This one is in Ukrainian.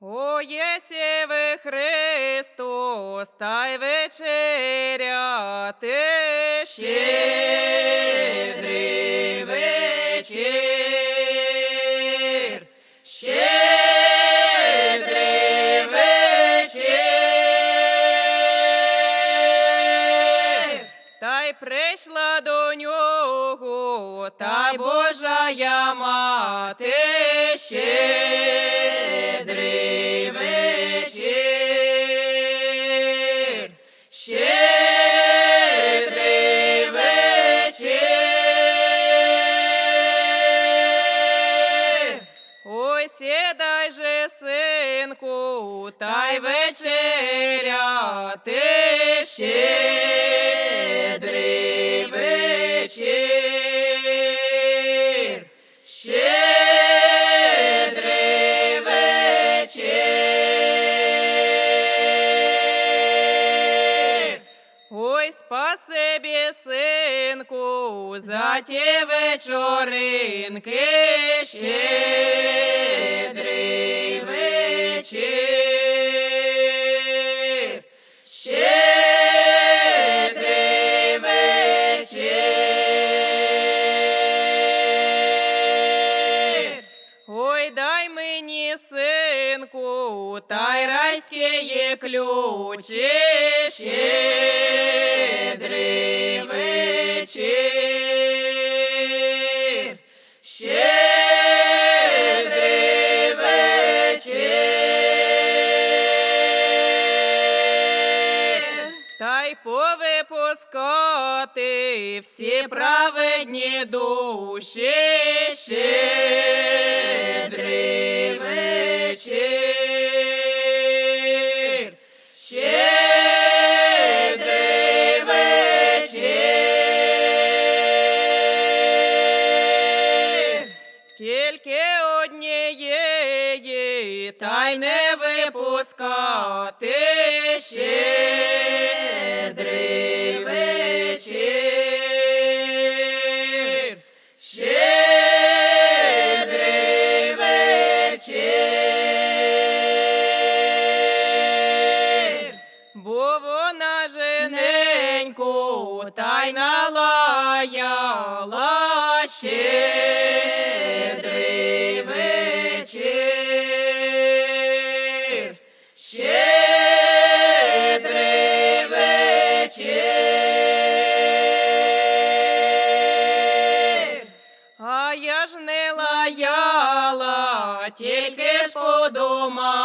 О, єсєве Христос, та й вечеряти щедрий вечір, щедрий вечір, та й прийшла до нього, та Божая мати, щедрий вечір, щедрий вечір. Ой, сідай же, синку, та й вечеряти, щедрий вечір, щедрий вечір. Ой, спасибі, синку, за ті вечоринки, щедрий вечір, щедрий вечір. Ой, дай мені, синку, та й райські ключі, щедрий вечір, щедрий вечір. Та й повипускати всі праведні душі, щедрий вечір, щедрий вечір. Тільки однієї, та й не випускати, щедрий вечір, щедрий вечір. Бо вона жененьку та й налаяла, щедрий вечір, щедрий вечір. А я ж не лаяла, тільки ж подумала,